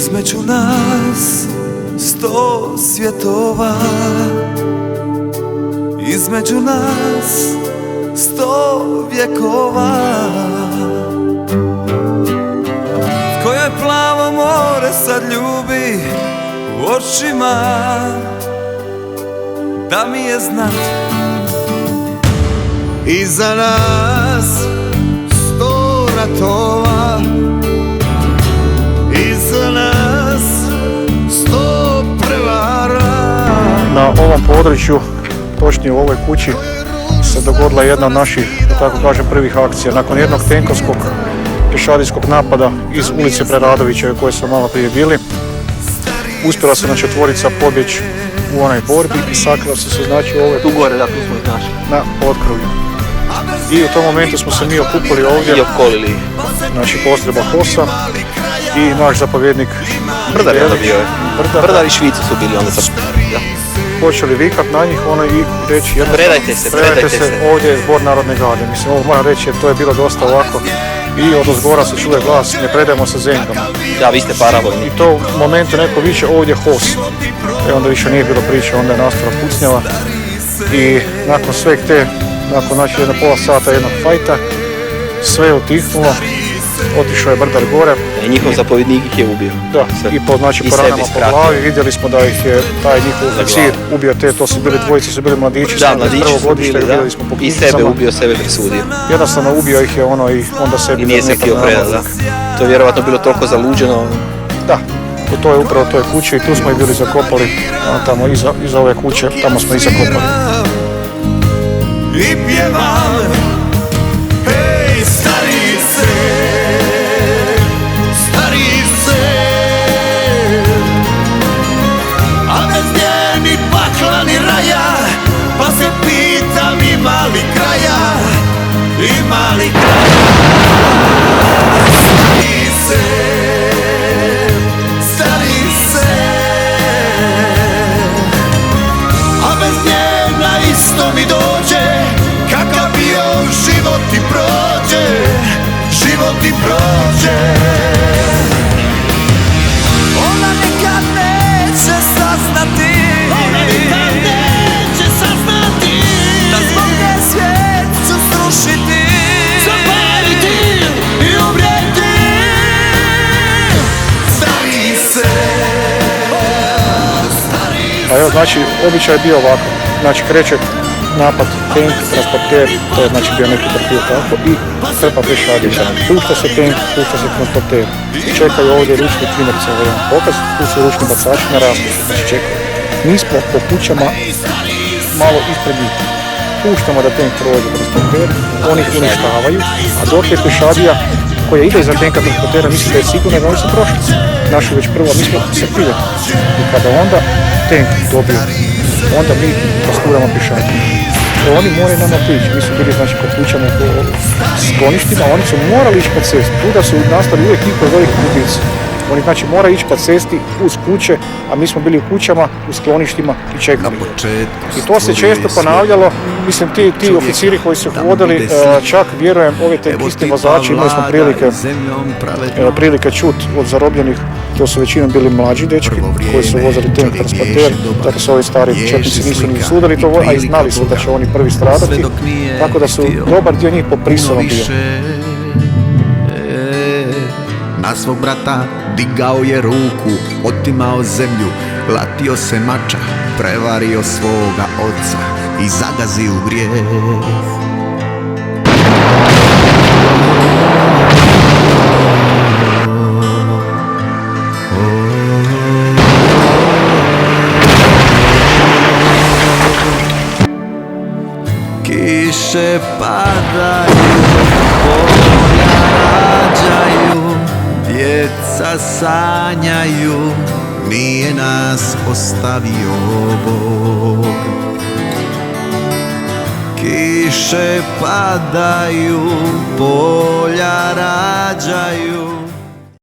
Između nas 100 svjetova, između nas 100 vjekova. Koje plavo more sad ljubi u očima, da mi je znat. Iza nas 100 ratova, iza nas 100 prevara. Na ovom području, točnije u ovoj kući, se dogodila jedna od naših, da tako kažem, prvih akcija. Nakon jednog tenkovskog pješadijskog napada iz ulice Preradovića u kojoj smo malo prije bili, uspjela se četvorica pobjeći u onoj borbi i sakrila se znači ovdje tu gore, da, tu smo ih našli na potkrovlju. I u tom momentu smo se mi okupili ovdje, i opkolili ih. Znači postrojba HOS-a i naš zapovjednik Brdar je bio je. Brdar i Švici su bili onda sad. Počeli vikat na njih i reći predajte se. Ovdje je zbor Narodne garde. Mislim, ovo moram reći jer to je bilo dosta ovako. I od ozgora se čuje glas, ne predajemo se Zenkama. Da, vi ste paravojni. I to u momentu neko viče ovdje HOS. Onda više nije bilo priče, onda je nastala pucnjava. I nakon sveg te, nakon znači jedno pola sata jednog fajta, sve je utihnulo. Otišao je Brdar gore. I njihov zapovjednik ih je ubio. Da, i po ranama po glavi. Vidjeli smo da ih je taj njihov oficir ubio to su bili dvojice, su bili mladići. Da, mladići su bili, da. I sebe ubio, sebe presudio. Jednostavno ubio ih je i onda sebi... I nije se htio predati, da. To je vjerovatno bilo toliko zaluđeno. Da, to je upravo toj kući i tu smo ih bili zakopali. Tamo iza ove kuće, tamo smo ih zakopali. I pjevam, hej starice, starice, a bez nje ni pakla ni raja, pa se pitam ima li kraja, ima li kraja. Starice, starice, a bez nje na isto mi dođe, kakav bio život ti prođe, život ti prođe. Ona nikad neće saznati, ona nikad neće saznati, da zbog nje svijet ću srušiti, zapaliti i umrijeti. Stari se, stari se. A evo, znači, običaj je bio ovako. Znači, kreće napad, tank, transporter, to je znači bio neki profil tako, i trpa pješadija. Pušta se tank, pušta se transporter. Čekaju ovdje ručni primjerice ovaj jedan pokaz, tu su ručni bacači na raspustu, znači čekaju. Mi smo po kućama malo ispred njih. Puštamo da tank prođe transporter, oni ih uništavaju, a dok je pješadija koja ide iza tanka transportera misli da je sigurno da oni su prošli. Naši već prvo, mi smo se prije. I kada onda tank dobije, onda mi rasturamo pješadiju. Oni moraju nama prići, mi su bili znači kod kućama po skloništima, oni su morali ići po cesti, tu da su nastali uvijek njihove velike gubici. Oni znači moraju ići po cesti uz kuće, a mi smo bili u kućama, u skloništima i čekali. I to se često ponavljalo, mislim ti oficiri koji su vodili, čak vjerujem ovi tankisti vozači, imali smo prilike čuti od zarobljenih, to su većinom bili mlađi dečki koji su vozili tank transporter, tako su ovi stari četnici nisu ni sudili to, a i znali su da će oni prvi stradati, tako da su dobar dio njih po prisilom bio. Na svog brata digao je ruku, otimao zemlju, latio se mača, prevario svoga oca i zagazio u grijeh. Kiše padaju, polja rađaju, djeca sanjaju, nije nas ostavio Bog. Kiše padaju, polja rađaju.